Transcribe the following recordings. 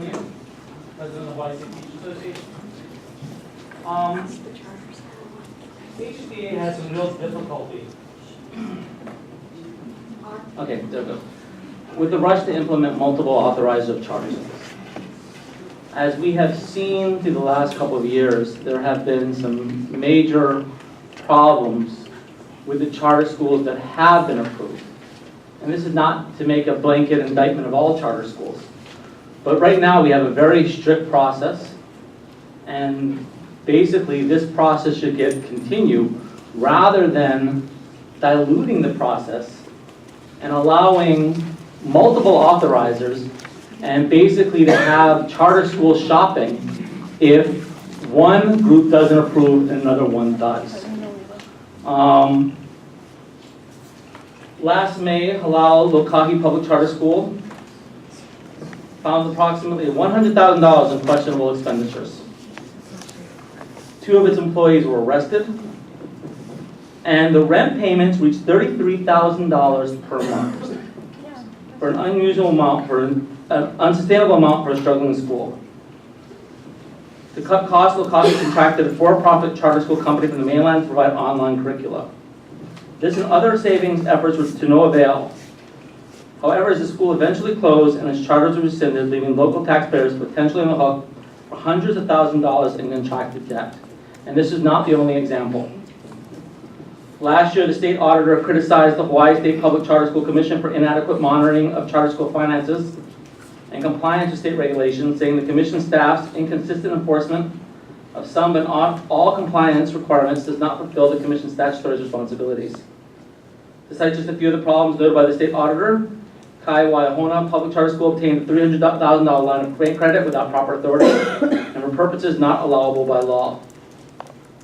O'Neill, President of YC Teachers Association. HDA has some real difficulty. Okay, there we go. With the rush to implement multiple authorizers of charter schools. As we have seen through the last couple of years, there have been some major problems with the charter schools that have been approved. And this is not to make a blanket indictment of all charter schools. But right now we have a very strict process, and basically this process should continue rather than diluting the process and allowing multiple authorizers and basically to have charter school shopping if one group doesn't approve and another one does. Last May, Halal Lokahi Public Charter School found approximately $100,000 in questionable expenditures. 2 of its employees were arrested, and the rent payments reached $33,000 per month for an unusual amount, for an unsustainable amount for a struggling school. To cut costs, Lokahi contracted a for-profit charter school company from the mainland to provide online curricula. This and other savings efforts were to no avail. However, as the school eventually closed and its charters were rescinded, leaving local taxpayers potentially on the hook for hundreds of thousands of dollars in contracted debt. And this is not the only example. Last year, the state auditor criticized the Hawaii State Public Charter School Commission for inadequate monitoring of charter school finances and compliance with state regulations, saying the commission staff's inconsistent enforcement of some but not all compliance requirements does not fulfill the commission's statutory responsibilities. To cite just a few of the problems noted by the state auditor, Kai Waihona Public Charter School obtained a $300,000 line of credit without proper authority and for purposes not allowable by law.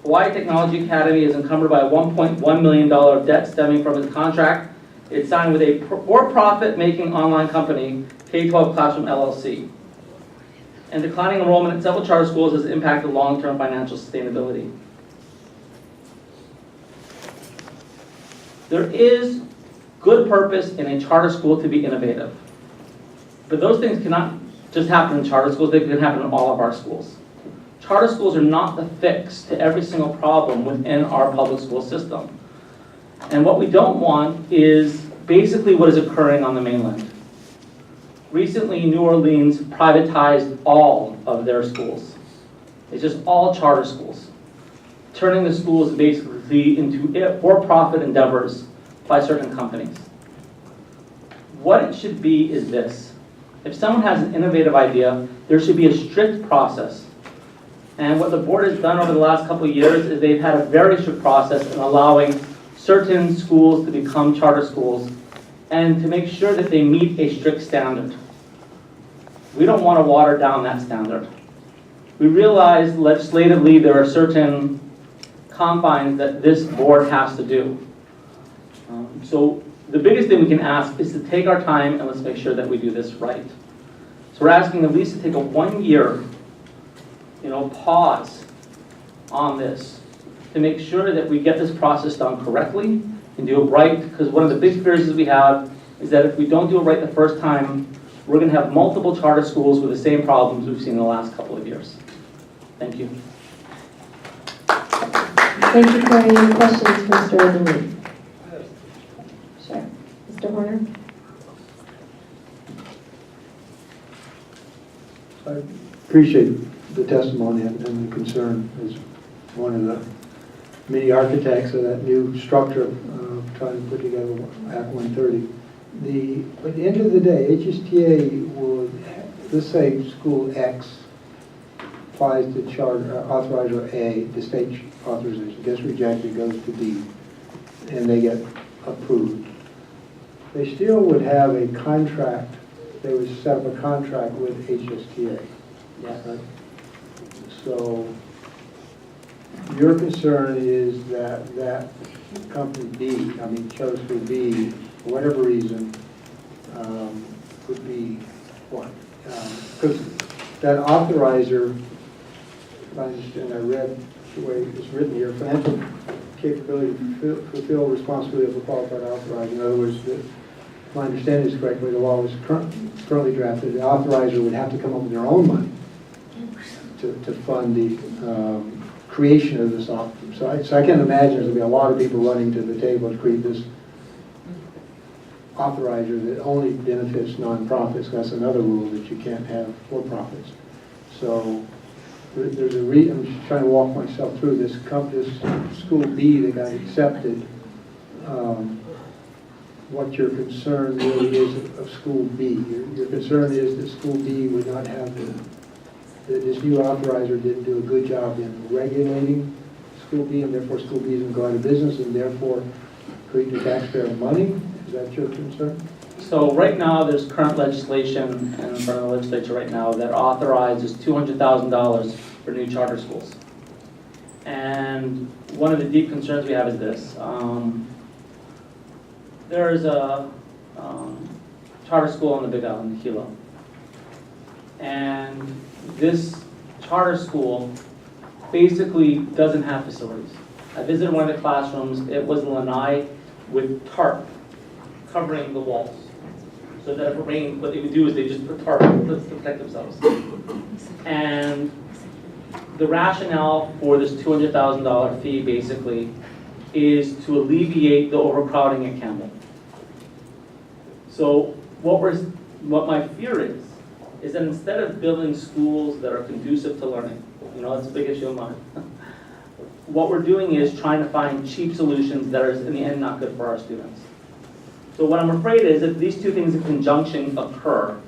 Hawaii Technology Academy is encumbered by a $1.1 million debt stemming from its contract it signed with a for-profit making online company, K-12 Classroom LLC. And declining enrollment at several charter schools has impacted long-term financial sustainability. There is good purpose in a charter school to be innovative. But those things cannot just happen in charter schools, they can happen in all of our schools. Charter schools are not the fix to every single problem within our public school system. And what we don't want is basically what is occurring on the mainland. Recently, New Orleans privatized all of their schools. It's just all charter schools, turning the schools basically into for-profit endeavors by certain companies. What it should be is this. If someone has an innovative idea, there should be a strict process. And what the board has done over the last couple of years is they've had a very strict process in allowing certain schools to become charter schools and to make sure that they meet a strict standard. We don't want to water down that standard. We realize legislatively there are certain confines that this board has to do. So the biggest thing we can ask is to take our time and let's make sure that we do this right. So we're asking at least to take a 1-year pause on this to make sure that we get this process done correctly and do it right, because one of the big fears we have is that if we don't do it right the first time, we're going to have multiple charter schools with the same problems we've seen in the last couple of years. Thank you. Thank you, Corey. Any questions for Mr. O'Neill? Sure. Mr. Horner? I appreciate the testimony and the concern as one of the many architects of that new structure trying to put together Act 130. At the end of the day, HSTA would, let's say school X applies to charter authorizer A, the state authorization, gets rejected, goes to B, and they get approved. They still would have a contract, they would set up a contract with HSTA. Yes. Right? So your concern is that that company B, charter school B, for whatever reason, would be what? Because that authorizer, if I understand, I read the way it's written here, financial capability to fulfill responsibility of a qualified authorizer. In other words, my understanding is correctly, the law was currently drafted, the authorizer would have to come up with their own money to fund the creation of this office. So I can imagine there's going to be a lot of people running to the table to create this authorizer that only benefits nonprofits. That's another rule, that you can't have for-profits. So there's a I'm just trying to walk myself through this school B that got accepted. What your concern really is of school B. Your concern is that school B would not have that this new authorizer didn't do a good job in regulating school B, and therefore school B isn't going out of business, and therefore create the taxpayer money. Is that your concern? So right now, there's current legislation in front of the legislature right now that authorizes $200,000 for new charter schools. And one of the deep concerns we have is this. There is a charter school on the Big Island, Hilo. And this charter school basically doesn't have facilities. I visited one of the classrooms. It was lanai with tarp covering the walls. So that if it rained, what they would do is they just put tarp to protect themselves. And the rationale for this $200,000 fee basically is to alleviate the overcrowding at Campbell. So what my fear is that instead of building schools that are conducive to learning, that's a big issue of mine, what we're doing is trying to find cheap solutions that are in the end not good for our students. So what I'm afraid is if these two things in conjunction occur,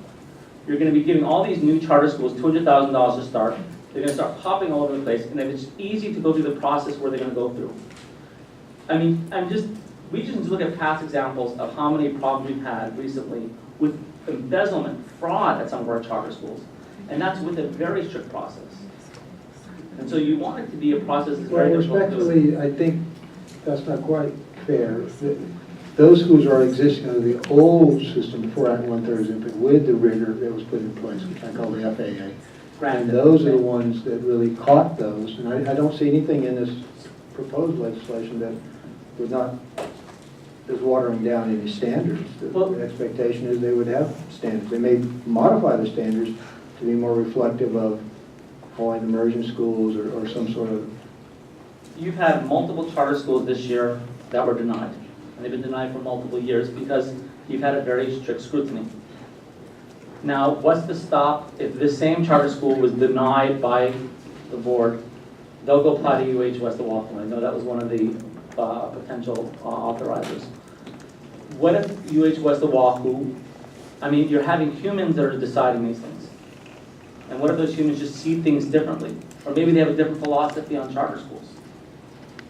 you're going to be giving all these new charter schools $200,000 to start. They're going to start popping all over the place, and then it's easy to go through the process where they're going to go through. I mean, we just look at past examples of how many problems we've had recently with embezzlement, fraud at some of our charter schools, and that's with a very strict process. And so you want it to be a process that's very difficult. Respectfully, I think that's not quite fair. Those schools are existing under the old system before Act 130 was implemented, with the rigor that was put in place, which I call the FAA. And those are the ones that really caught those. And I don't see anything in this proposed legislation that would not, is watering down any standards. The expectation is they would have standards. They may modify the standards to be more reflective of Hawaiian immersion schools or some sort of... You've had multiple charter schools this year that were denied. And they've been denied for multiple years because you've had a very strict scrutiny. Now, what's to stop if this same charter school was denied by the board? They'll go apply to UH West Oahu. I know that was one of the potential authorizers. What if UH West Oahu, I mean, you're having humans that are deciding these things. And what if those humans just see things differently? Or maybe they have a different philosophy on charter schools.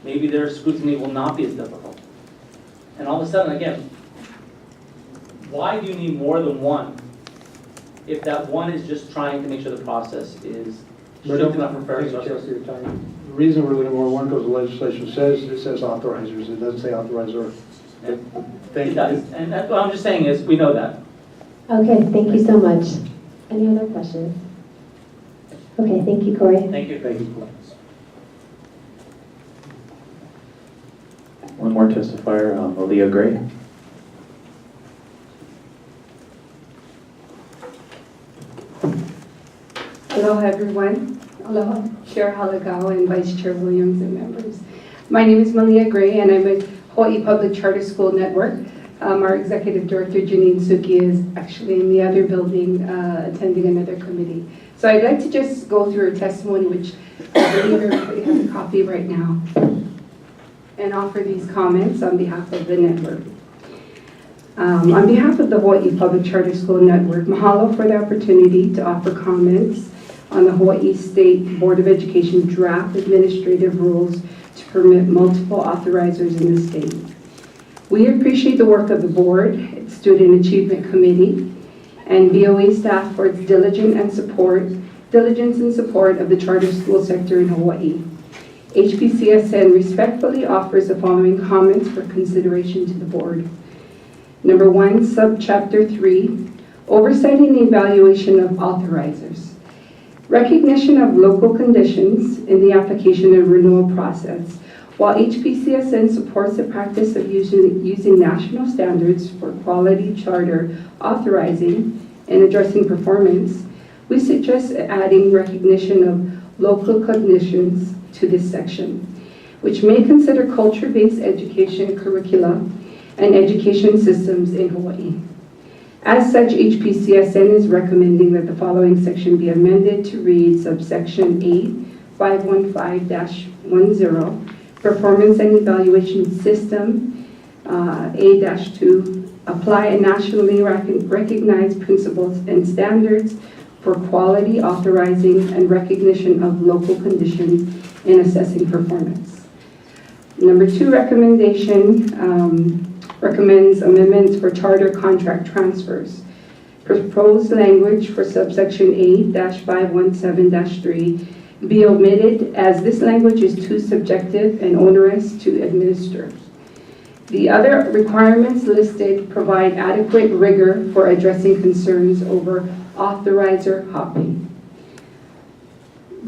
Maybe their scrutiny will not be as difficult. And all of a sudden, again, why do you need more than one if that one is just trying to make sure the process is strict enough for fair justice? The reason we're looking at more than one because the legislation says authorizers. It doesn't say authorizer. It does. And that's what I'm just saying is we know that. Okay, thank you so much. Any other questions? Okay, thank you, Corey. Thank you. Thank you. One more testifier, Aaliyah Gray. Aloha, everyone. Aloha, Chair Halagao and Vice Chair Williams and members. My name is Malia Gray, and I'm with Hawaii Public Charter School Network. Our Executive Director, Janine Suki, is actually in the other building attending another committee. So I'd like to just go through her testimony, which I believe everybody has a copy right now, and offer these comments on behalf of the network. On behalf of the Hawaii Public Charter School Network, mahalo for the opportunity to offer comments on the Hawaii State Board of Education draft administrative rules to permit multiple authorizers in the state. We appreciate the work of the board, its Student Achievement Committee, and BOE staff for its diligence and support of the charter school sector in Hawaii. HPCSN respectfully offers the following comments for consideration to the board. Number 1, subchapter 3, oversight and evaluation of authorizers. Recognition of local conditions in the application and renewal process While HPCSN supports the practice of using national standards for quality charter authorizing and addressing performance, we suggest adding recognition of local cognitions to this section, which may consider culture-based education curricula and education systems in Hawaii. As such, HPCSN is recommending that the following section be amended to read subsection 8515-10, Performance and Evaluation System, A-2, apply a nationally recognized principles and standards for quality, authorizing, and recognition of local conditions in assessing performance. Number 2 recommendation recommends amendments for charter contract transfers. Proposed language for subsection 8-517-3 be omitted as this language is too subjective and onerous to administer. The other requirements listed provide adequate rigor for addressing concerns over authorizer-hopping.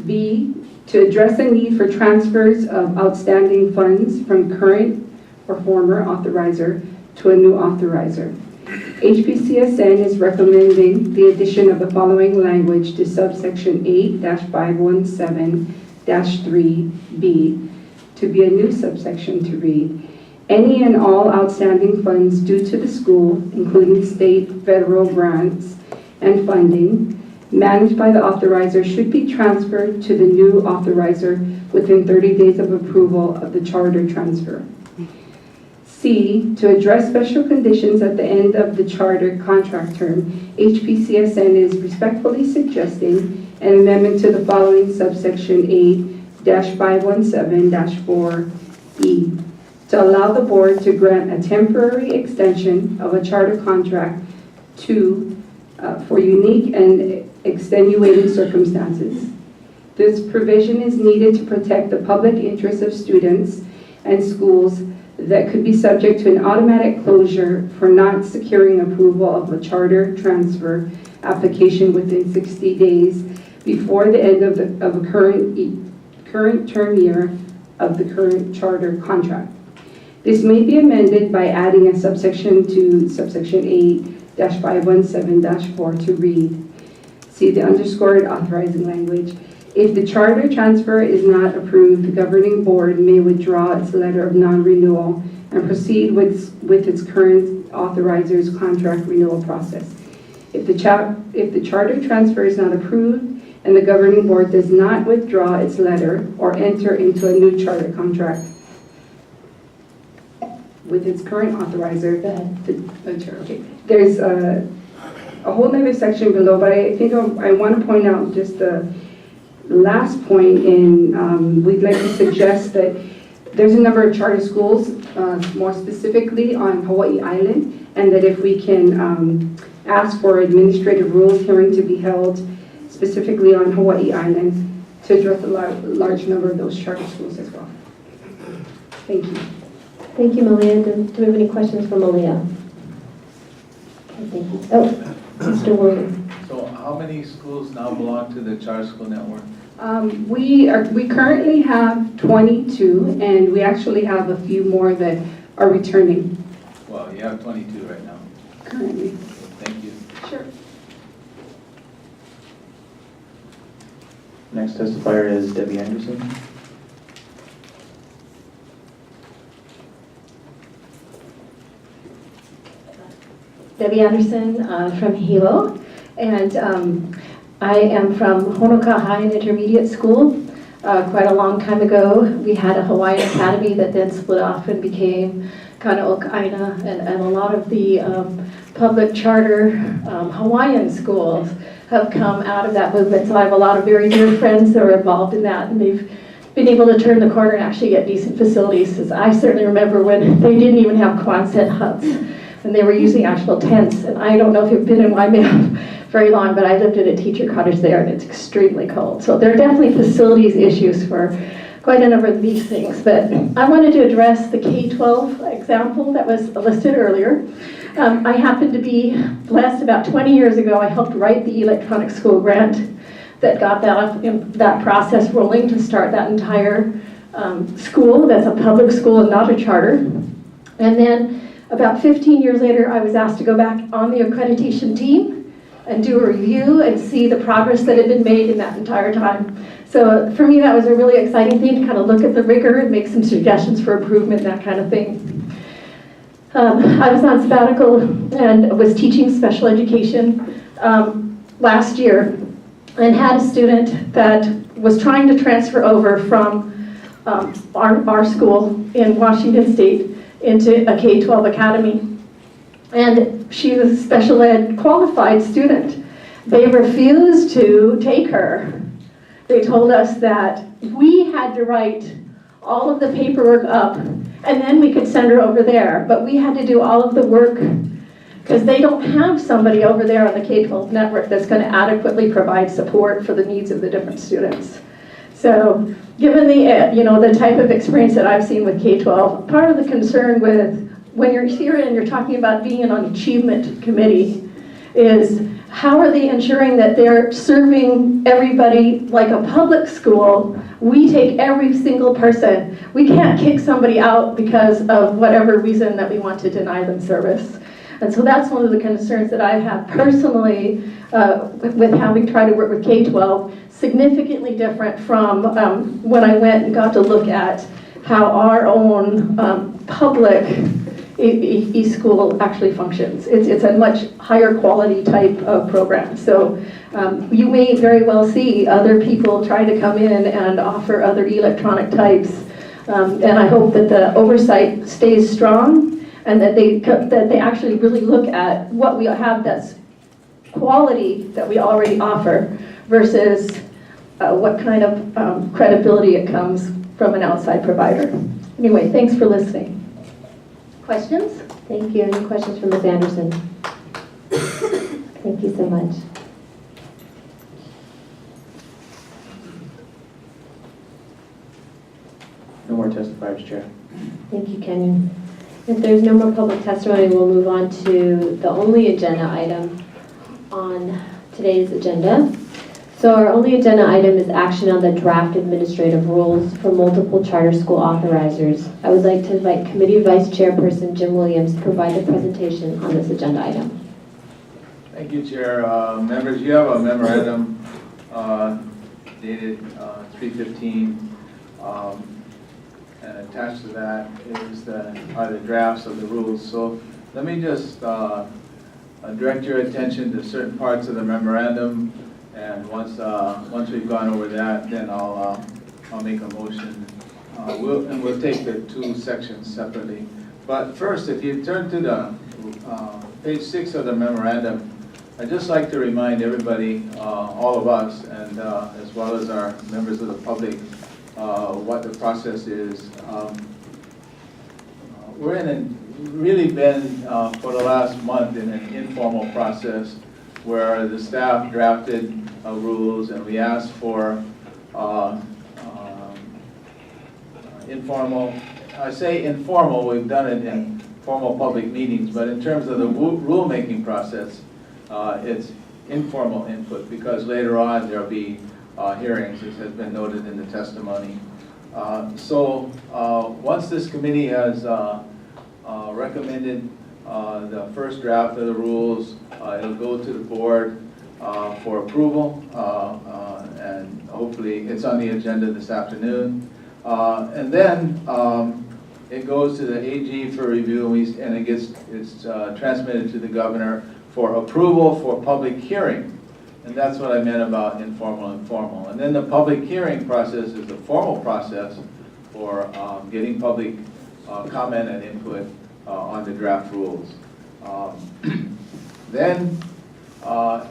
B, to address the need for transfers of outstanding funds from current or former authorizer to a new authorizer. HPCSN is recommending the addition of the following language to subsection 8-517-3B to be a new subsection to read. Any and all outstanding funds due to the school, including state, federal grants, and funding, managed by the authorizer should be transferred to the new authorizer within 30 days of approval of the charter transfer. C, to address special conditions at the end of the charter contract term, HPCSN is respectfully suggesting an amendment to the following subsection 8-517-4E to allow the board to grant a temporary extension of a charter contract for unique and extenuating circumstances. This provision is needed to protect the public interest of students and schools that could be subject to an automatic closure for not securing approval of a charter transfer application within 60 days before the end of a current term year of the current charter contract. This may be amended by adding a subsection to subsection 8-517-4 to read. See the underscored authorizing language. If the charter transfer is not approved, the governing board may withdraw its letter of non-renewal and proceed with its current authorizer's contract renewal process. If the charter transfer is not approved and the governing board does not withdraw its letter or enter into a new charter contract with its current authorizer, there's a whole other section below, but I think I want to point out just the last point in, we'd like to suggest that there's a number of charter schools, more specifically on Hawaii Island, and that if we can ask for administrative rules hearing to be held specifically on Hawaii Island to address a large number of those charter schools as well. Thank you. Thank you, Malia. Do we have any questions for Malia? Okay, thank you. Oh, Mr. Williams. So how many schools now belong to the charter school network? We currently have 22, and we actually have a few more that are returning Well, you have 22 right now. currently. Thank you. Sure. Next testifier is Debbie Anderson. Debbie Anderson from Hilo, and I am from Honoka High and Intermediate School. Quite a long time ago, we had a Hawaiian Academy that then split off and became Kanaokaina, and a lot of the public charter Hawaiian schools have come out of that movement. So I have a lot of very dear friends that are involved in that, and they've been able to turn the corner and actually get decent facilities. Because I certainly remember when they didn't even have Quonset huts, and they were using actual tents. And I don't know if you've been in Waimea very long, but I lived in a teacher cottage there, and it's extremely cold. So there are definitely facilities issues for quite a number of these things. But I wanted to address the K-12 example that was listed earlier. I happened to be blessed about 20 years ago. I helped write the electronic school grant that got that process rolling to start that entire school that's a public school and not a charter. And then about 15 years later, I was asked to go back on the accreditation team and do a review and see the progress that had been made in that entire time. So for me, that was a really exciting thing to kind of look at the rigor and make some suggestions for improvement, that kind of thing. I was on sabbatical and was teaching special education last year and had a student that was trying to transfer over from our school in Washington State into a K-12 academy. And she was a special ed qualified student. They refused to take her. They told us that we had to write all of the paperwork up and then we could send her over there. But we had to do all of the work because they don't have somebody over there on the K-12 network that's going to adequately provide support for the needs of the different students. So given the type of experience that I've seen with K-12, part of the concern with when you're here and you're talking about being on an achievement committee is how are they ensuring that they're serving everybody like a public school? We take every single person. We can't kick somebody out because of whatever reason that we want to deny them service. And so that's one of the concerns that I've had personally with having tried to work with K-12, significantly different from when I went and got to look at how our own public e-school actually functions. It's a much higher quality type of program. So you may very well see other people try to come in and offer other electronic types. And I hope that the oversight stays strong and that they actually really look at what we have that's quality that we already offer versus what kind of credibility it comes from an outside provider. Anyway, thanks for listening. Questions? Thank you. Any questions for Ms. Anderson? Thank you so much. No more testifiers, Chair. Thank you, Kenyon. If there's no more public testimony, we'll move on to the only agenda item on today's agenda. So our only agenda item is action on the draft administrative rules for multiple charter school authorizers. I would like to invite Committee Vice Chairperson Jim Williams to provide a presentation on this agenda item. Thank you, Chair. Members, you have a memorandum dated 3/15, and attached to that are the drafts of the rules. So let me just direct your attention to certain parts of the memorandum. And once we've gone over that, then I'll make a motion. We'll take the two sections separately. But first, if you turn to the page 6 of the memorandum, I'd just like to remind everybody, all of us, and as well as our members of the public, what the process is. We're really been for the last month in an informal process where the staff drafted rules and we asked for informal, I say informal, we've done it in formal public meetings, but in terms of the rulemaking process, it's informal input because later on there'll be hearings, as has been noted in the testimony. So once this committee has recommended the first draft of the rules, it'll go to the board for approval, and hopefully it's on the agenda this afternoon. And then it goes to the AG for review, and it's transmitted to the governor for approval for public hearing. And that's what I meant about informal and formal. And then the public hearing process is the formal process for getting public comment and input on the draft rules. Then,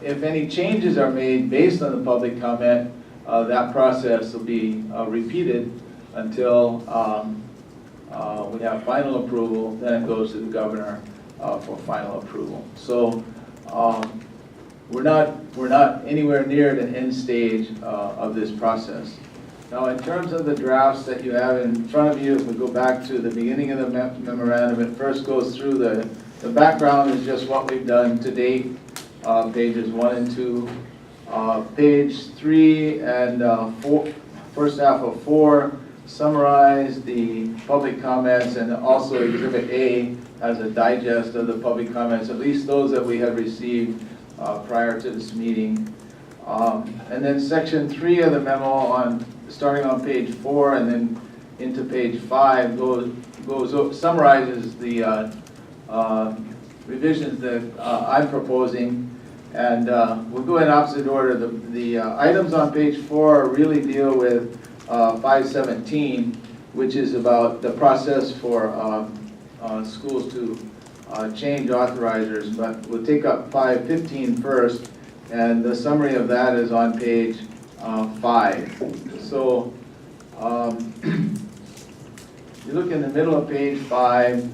if any changes are made based on the public comment, that process will be repeated until we have final approval. Then it goes to the governor for final approval. So we're not anywhere near the end stage of this process. Now, in terms of the drafts that you have in front of you, if we go back to the beginning of the memorandum, it first goes through the background is just what we've done to date, pages 1 and 2. Page 3 and 4, first half of 4 summarize the public comments, and also Exhibit A has a digest of the public comments, at least those that we had received prior to this meeting. And then Section 3 of the memo, starting on page 4 and then into page 5, summarizes the revisions that I'm proposing. And we'll go in opposite order. The items on page 4 really deal with 517, which is about the process for schools to change authorizers. But we'll take up 515 first, and the summary of that is on page 5. So you look in the middle of page 5.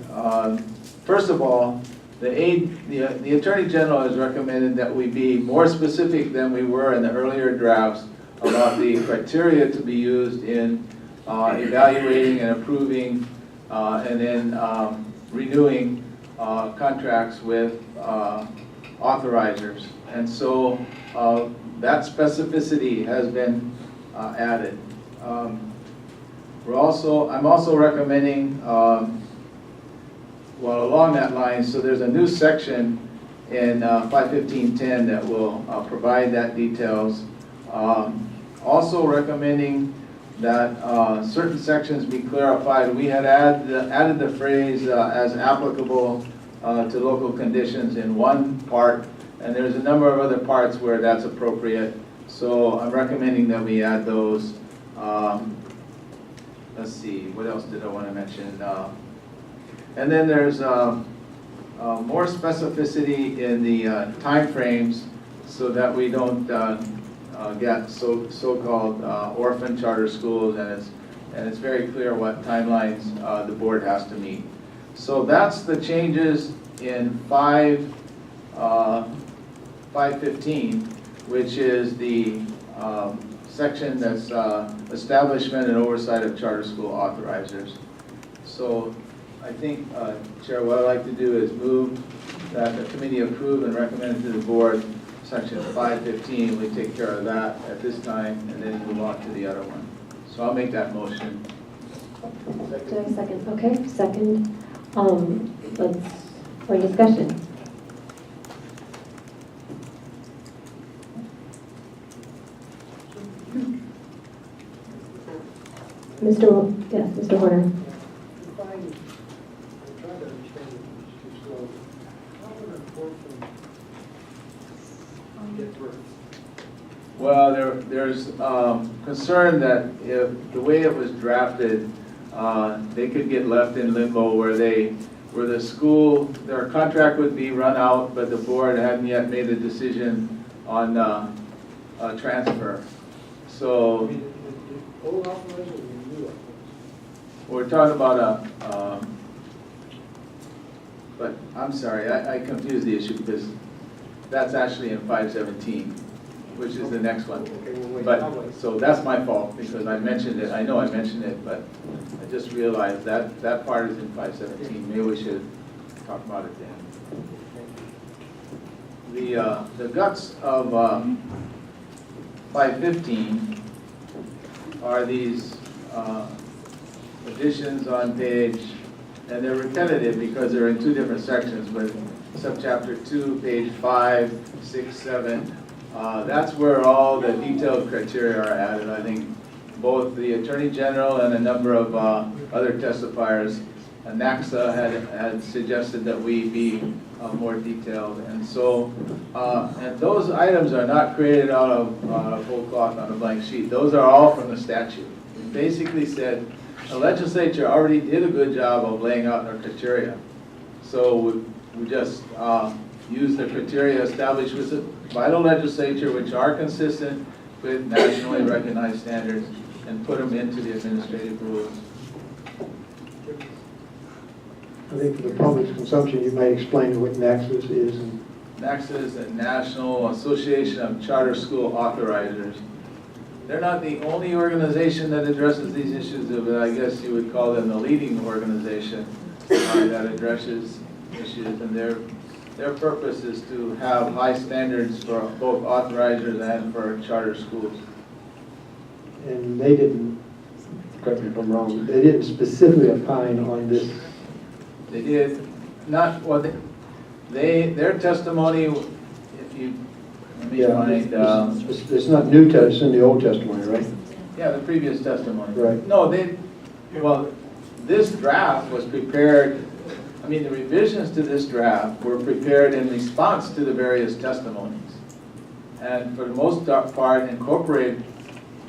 First of all, the Attorney General has recommended that we be more specific than we were in the earlier drafts about the criteria to be used in evaluating and approving and then renewing contracts with authorizers. And so that specificity has been added. I'm also recommending, well, along that line, so there's a new section in 515.10 that will provide that details. Also recommending that certain sections be clarified. We had added the phrase as applicable to local conditions in one part, and there's a number of other parts where that's appropriate. So I'm recommending that we add those. Let's see, what else did I want to mention? And then there's more specificity in the time frames so that we don't get so-called orphan charter schools, and it's very clear what timelines the board has to meet. So that's the changes in 515, which is the section that's establishment and oversight of charter school authorizers. So I think, Chair, what I'd like to do is move that the committee approve and recommend to the board section 515. We take care of that at this time and then move on to the other one. So I'll make that motion. Do I have a second? Okay, second. For discussion. Mr. Horner. Well, there's concern that if the way it was drafted, they could get left in limbo where the school, their contract would be run out, but the board hadn't yet made a decision on transfer. So we're talking about but I'm sorry, I confused the issue because that's actually in 517, which is the next one. But, so that's my fault because I mentioned it, I know I mentioned it, but I just realized that part is in 517. Maybe we should talk about it then. The guts of 515 are these additions on page, and they're repetitive because they're in two different sections, but subchapter 2, page 5, 6, 7, that's where all the detailed criteria are added. I think both the Attorney General and a number of other testifiers, NACSA had suggested that we be more detailed. And so, and those items are not created out of whole cloth on a blank sheet. Those are all from the statute. It basically said the legislature already did a good job of laying out their criteria. So we just use the criteria established by the legislature, which are consistent with nationally recognized standards, and put them into the administrative rules. I think for the public's consumption, you might explain what NACSIS is. NACSA is the National Association of Charter School Authorizers. They're not the only organization that addresses these issues, but I guess you would call them the leading organization that addresses issues, and their purpose is to have high standards for both authorizers and for charter schools. And they didn't correct me if I'm wrong, they didn't specifically opine on this. They did not, well, their testimony, if you, let me find, It's not New Testament, it's in the Old Testimony, right? yeah, the previous testimony. Right. No, well, this draft was prepared, I mean, the revisions to this draft were prepared in response to the various testimonies. And for the most part incorporate,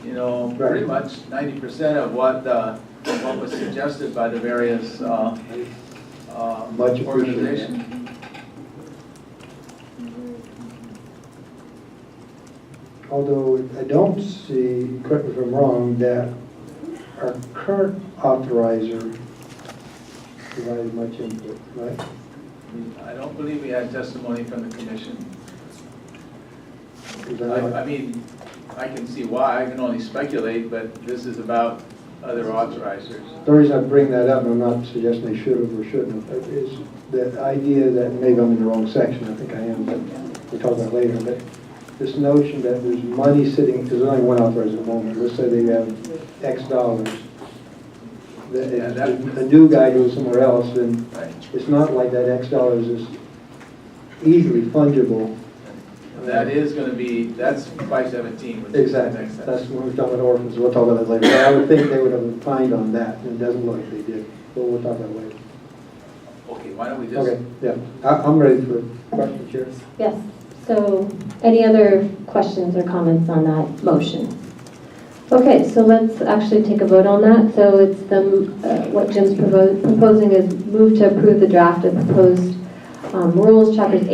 you know, pretty much 90% of what was suggested by the various Much appreciated. organizations. Although I don't see, correct me if I'm wrong, that our current authorizer provided much input, right? I don't believe we had testimony from the commission. Is that I mean, I can see why, I can only speculate, but this is about other authorizers. The reason I bring that up, and I'm not suggesting they should have or shouldn't have, is the idea that maybe I'm in the wrong section, I think I am, but we'll talk about it later, but this notion that there's money sitting, because there's only one authorizer at the moment, let's say they have X dollars, the new guy goes somewhere else, then Right. it's not like that X dollars is easily fungible. That is going to be, that's 517. which is the Exactly, next that's section. when we're talking about orphans, we'll talk about that later. But I would think they would have opined on that, and it doesn't look like they did, but we'll talk about it later. Okay, why don't we just, Okay, yeah, I'm ready for questions, Chair. Yes, so any other questions or comments on that motion? Okay, so let's actually take a vote on that. So it's what Jim's proposing is move to approve the draft of proposed rules, chapters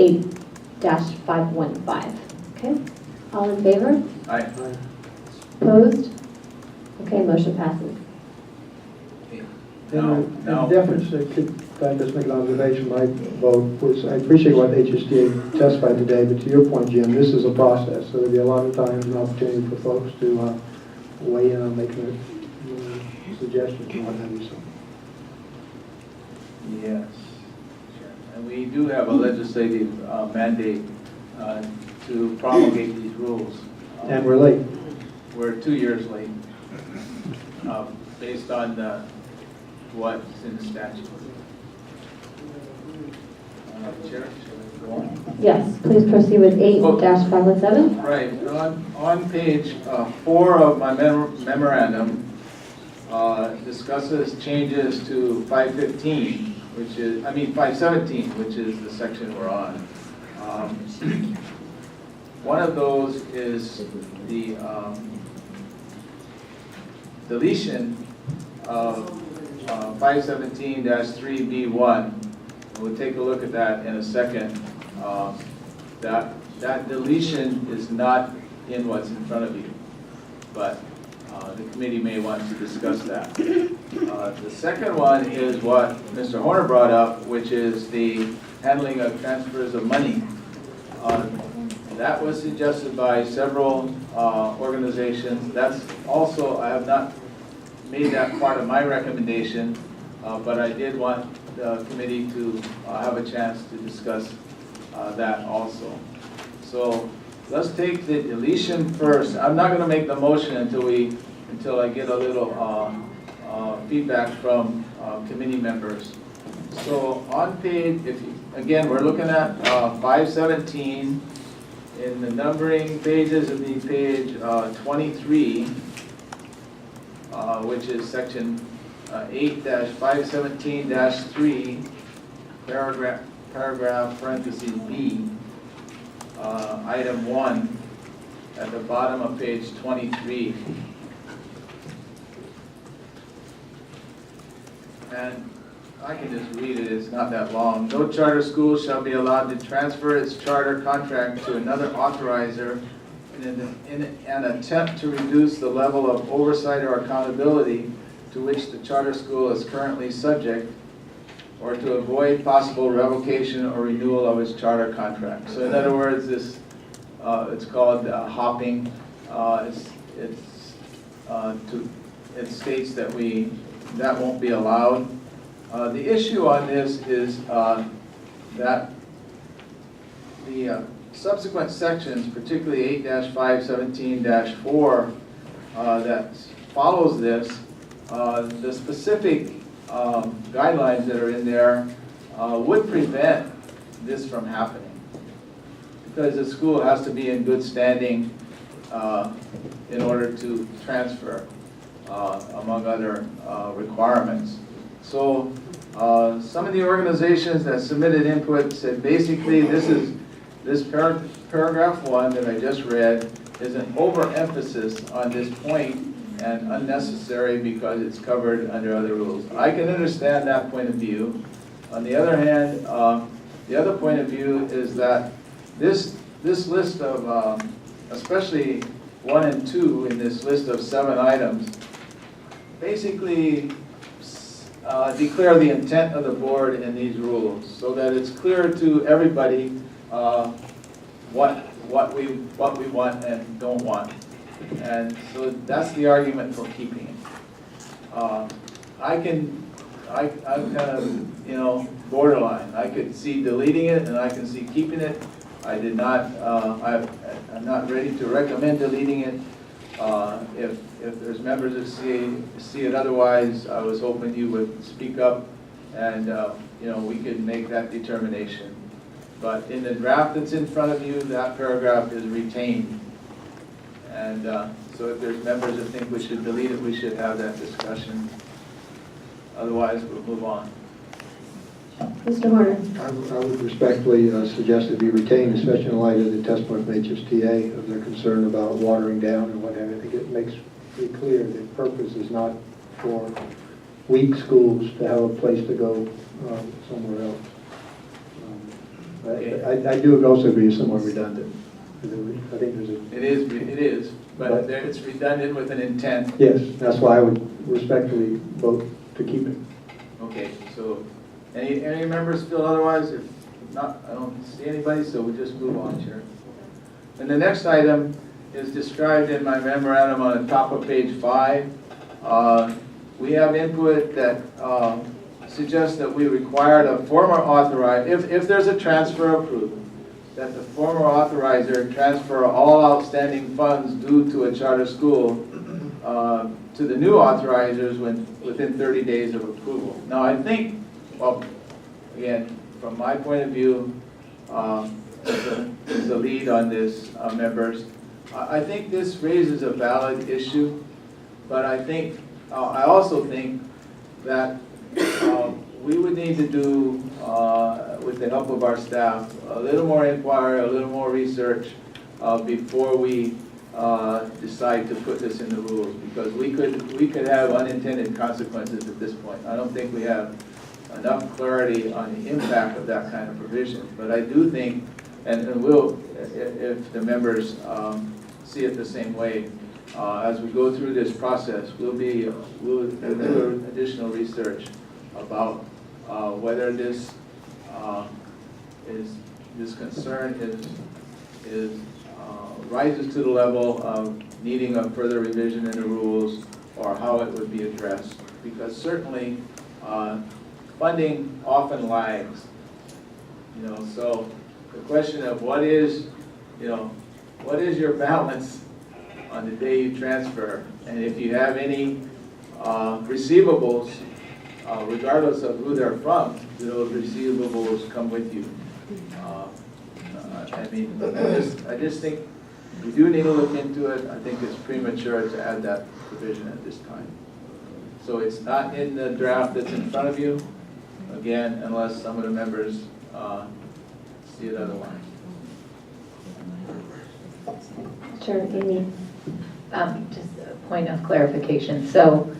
8-515. Okay, all in favor? I, Opposed? Okay, motion passes. now, In now, deference, if I just make an observation, my vote was, I appreciate what HSDA testified today, but to your point, Jim, this is a process, so there'll be a lot of times an opportunity for folks to weigh in on making suggestions and what have you, so. yes. And we do have a legislative mandate to promulgate these rules. And we're late. We're 2 years late, based on what's in the statute. Chair, should we go on? Yes, please proceed with 8-517. Right, on page 4 of my memorandum, discusses changes to 515, which is, 517, which is the section we're on. One of those is the deletion of 517-3B1. We'll take a look at that in a second. That deletion is not in what's in front of you, but the committee may want to discuss that. The second one is what Mr. Horner brought up, which is the handling of transfers of money. That was suggested by several organizations. That's also, I have not made that part of my recommendation, but I did want the committee to have a chance to discuss that also. So let's take the deletion first. I'm not going to make the motion until I get a little feedback from committee members. So on page, again, we're looking at 517. In the numbering pages of the page 23, which is section 8-517-3, paragraph parentheses B, item 1, at the bottom of page 23. And I can just read it, it's not that long. No charter school shall be allowed to transfer its charter contract to another authorizer in an attempt to reduce the level of oversight or accountability to which the charter school is currently subject, or to avoid possible revocation or renewal of its charter contract. So in other words, this it's called hopping. It states that that won't be allowed. The issue on this is that the subsequent sections, particularly 8-517-4, that follows this, the specific guidelines that are in there would prevent this from happening. Because the school has to be in good standing in order to transfer, among other requirements. So some of the organizations that submitted input said basically this paragraph 1 that I just read is an overemphasis on this point and unnecessary because it's covered under other rules. I can understand that point of view. On the other hand, the other point of view is that this list of, especially 1 and 2 in this list of 7 items, basically declare the intent of the board in these rules so that it's clear to everybody what we want and don't want. And so that's the argument for keeping it. I'm kind of, borderline. I could see deleting it and I can see keeping it. I did not, I'm not ready to recommend deleting it. If there's members that see it otherwise, I was hoping you would speak up and, we could make that determination. But in the draft that's in front of you, that paragraph is retained. And so if there's members that think we should delete it, we should have that discussion. Otherwise, we'll move on. Mr. Horner. I would respectfully suggest it be retained, especially in light of the testimony from HSTA of their concern about watering down and what have you. I think it makes pretty clear the purpose is not for weak schools to have a place to go somewhere else. I do also agree it's somewhat redundant. I think there's a... It is, but it's redundant with an intent. Yes, that's why I would respectfully vote to keep it. Okay, so any members feel otherwise? If not, I don't see anybody, so we'll just move on, Chair. And the next item is described in my memorandum on the top of page 5. We have input that suggests that we required a former authorizer, if there's a transfer approved, that the former authorizer transfer all outstanding funds due to a charter school to the new authorizers within 30 days of approval. Now I think, well, again, from my point of view, as a lead on this, members, I think this raises a valid issue, but I think, I also think that we would need to do, with the help of our staff, a little more inquiry, a little more research before we decide to put this in the rules, because we could have unintended consequences at this point. I don't think we have enough clarity on the impact of that kind of provision, but I do think, and we'll, if the members see it the same way, as we go through this process, we'll do additional research about whether this concern rises to the level of needing a further revision in the rules, or how it would be addressed. Because certainly funding often lags. So the question of what is your balance on the day you transfer, and if you have any receivables, regardless of who they're from, those receivables come with you. I just think we do need to look into it. I think it's premature to add that provision at this time. So it's not in the draft that's in front of you, again, unless some of the members see it otherwise. Sure, Amy. Just a point of clarification. So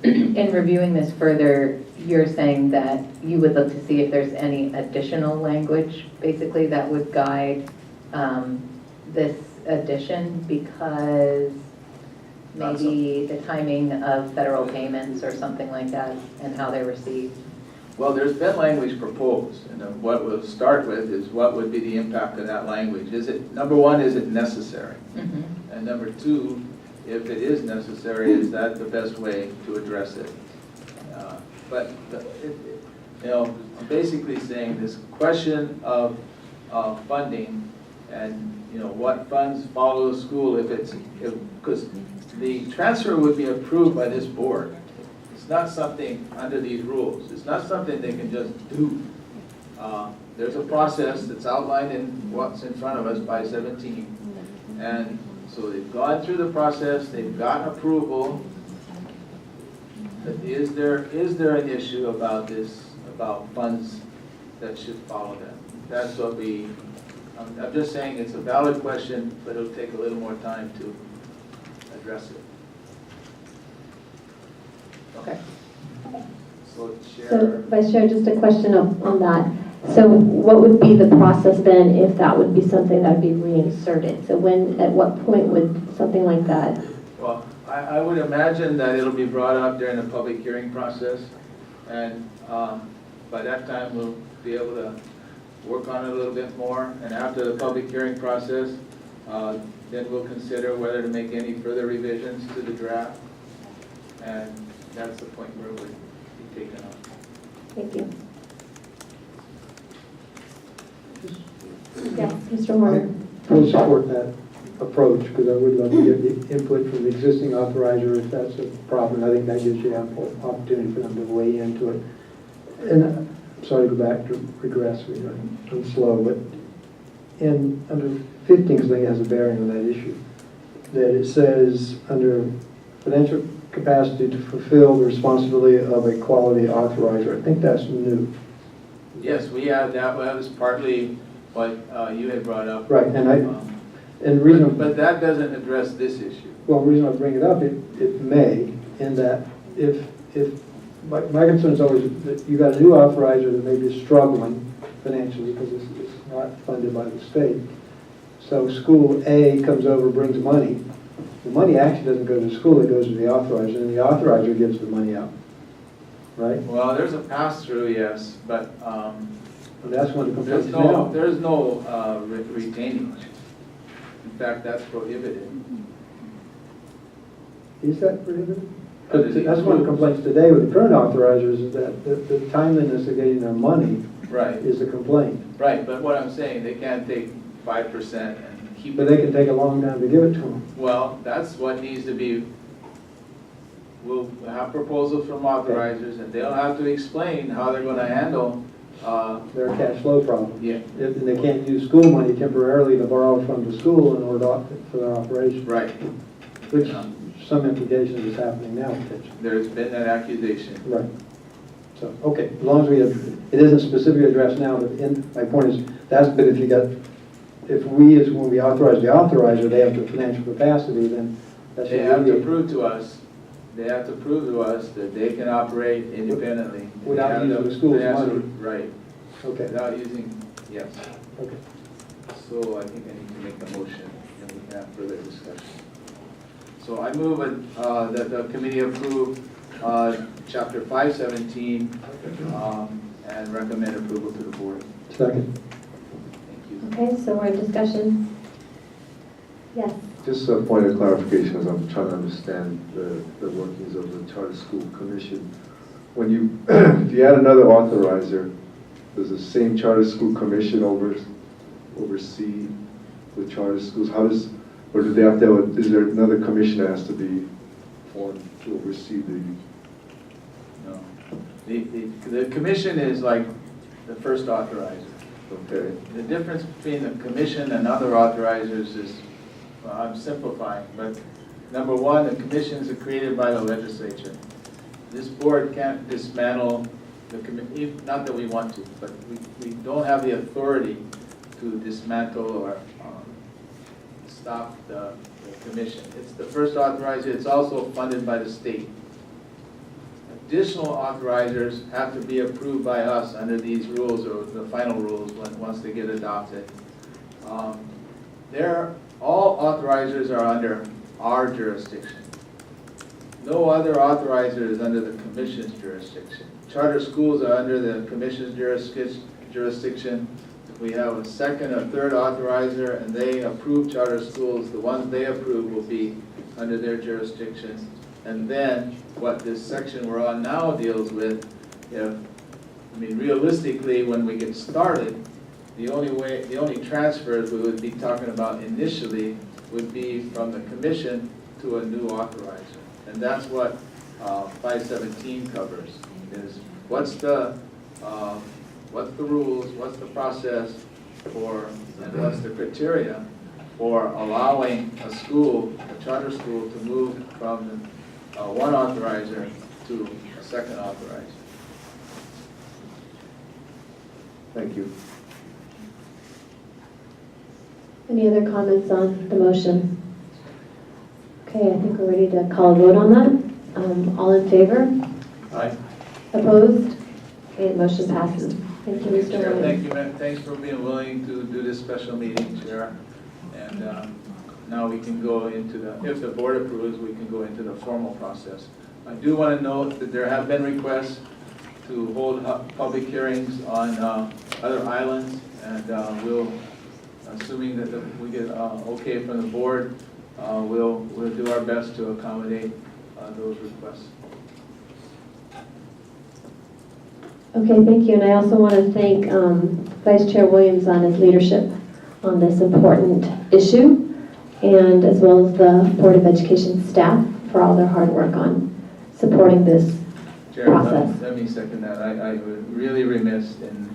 in reviewing this further, you're saying that you would look to see if there's any additional language, basically, that would guide this addition, because maybe the timing of federal payments or something like that and how they're received? Well, there's been language proposed, and what we'll start with is what would be the impact of that language. Number one, is it necessary? Mm-hmm. And number two, if it is necessary, is that the best way to address it? I'm basically saying this question of funding and what funds follow the school, because the transfer would be approved by this board. It's not something under these rules. It's not something they can just do. There's a process that's outlined in what's in front of us by 17. And so they've gone through the process, they've gotten approval. But is there an issue about this, about funds that should follow them? That's what I'm just saying it's a valid question, but it'll take a little more time to address it. Okay. So So, Chair, Vice Chair, just a question on that. So what would be the process then if that would be something that would be reinserted? So at what point would something like that? well, I would imagine that it'll be brought up during the public hearing process. And by that time, we'll be able to work on it a little bit more. And after the public hearing process, then we'll consider whether to make any further revisions to the draft. And that's the point where it would be taken up. Thank you. Yes, Mr. Warner. I would support that approach, because I would love to get the input from the existing authorizer if that's a problem. I think that gives you ample opportunity for them to weigh into it. And I'm sorry to go back to regress, I'm slow, but under 15, I think it has a bearing on that issue, that it says under financial capacity to fulfill the responsibility of a quality authorizer. I think that's new. Yes, we have that. That was partly what you had brought up. Right, and the reason, But that doesn't address this issue. well, the reason I bring it up, it may, in that if my concern is always that you got a new authorizer that may be struggling financially because it's not funded by the state. So school A comes over, brings money. The money actually doesn't go to the school, it goes to the authorizer, and the authorizer gives the money out, right? Well, there's a pass-through, yes, but And that's one of the there's complaints now. no retaining. In fact, that's prohibited. Is that prohibited? Under the That's one of the complaints today with the current authorizers, is that the timeliness of getting their money Right, is a complaint. right, but what I'm saying, they can't take 5% and keep But it. they can take a long time to give it to them. Well, that's what needs to be, we'll have proposals from authorizers, and they'll have to explain how they're gonna handle, Their cash flow problem. yeah, If they can't use school money temporarily to borrow from the school in order for their operation, right. which some implications is happening now potentially. There's been that accusation. Right. So, okay, as long as we have, it isn't specifically addressed now, but my point is, but if you got, when we authorize the authorizer, they have the financial capacity, then that should They have to alleviate. prove to us that they can operate independently. Without They have using the school's financial- money. Right, Okay, without using, yes. okay. So I think I need to make a motion, and we can have further discussion. So I move that the committee approve Chapter 517 and recommend approval to the board. Second. Thank you. Okay, so we're in discussion. Yes. Just a point of clarification, as I'm trying to understand the workings of the Charter School Commission. When you, if you add another authorizer, does the same Charter School Commission oversee the charter schools? How does, or do they have to, is there another commission that has to be formed to oversee the? No. The commission is like the first authorizer. Okay, The difference between the commission and other authorizers is, well, I'm simplifying, but number one, the commissions are created by the legislature. This board can't dismantle the committee, not that we want to, but we don't have the authority to dismantle or stop the commission. It's the first authorizer, it's also funded by the state. Additional authorizers have to be approved by us under these rules, or the final rules, once they get adopted. All authorizers are under our jurisdiction. No other authorizer is under the commission's jurisdiction. Charter schools are under the commission's jurisdiction. If we have a second or third authorizer and they approve charter schools, the ones they approve will be under their jurisdiction. And then what this section we're on now deals with, realistically, when we get started, the only transfers we would be talking about initially would be from the commission to a new authorizer. And that's what 517 covers, is what's the rules, what's the process for, and what's the criteria for allowing a school, a charter school, to move from one authorizer to a second authorizer. Thank you. Any other comments on the motion? Okay, I think we're ready to call a vote on that. All in favor? Aye. Opposed? Okay, motion passes. Thank you, Mr. Chair, Williams. thank you, man. Thanks for being willing to do this special meeting, Chair. And now we can go into if the board approves, we can go into the formal process. I do want to note that there have been requests to hold public hearings on other islands, and we'll, assuming that we get okay from the board, we'll do our best to accommodate those requests. Okay, thank you. And I also want to thank Vice Chair Williams on his leadership on this important issue, and as well as the Board of Education staff for all their hard work on supporting this Chair, process. let me second that. I was really remiss in,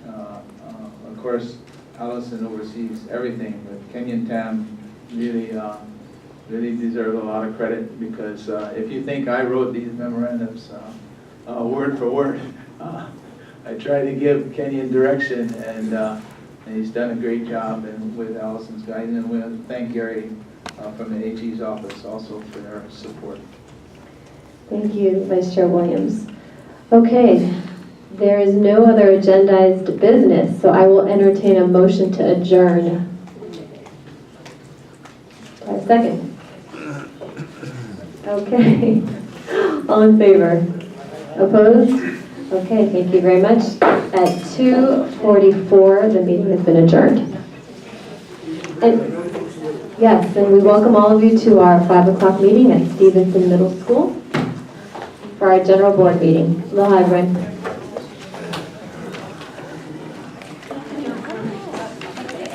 of course, Allison oversees everything, but Kenyon Tam really deserve a lot of credit, because if you think I wrote these memorandums word for word, I try to give Kenyon direction, and he's done a great job, and with Allison's guidance, and we want to thank Gary from the AG's office also for their support. Thank you, Vice Chair Williams. Okay, there is no other agendized business, so I will entertain a motion to adjourn. Do I have a second? Okay. All in favor? Opposed? Okay, thank you very much. At 2:44, the meeting has been adjourned. And yes, and we welcome all of you to our 5 o'clock meeting at Stevenson Middle School for our general board meeting. Aloha, everyone.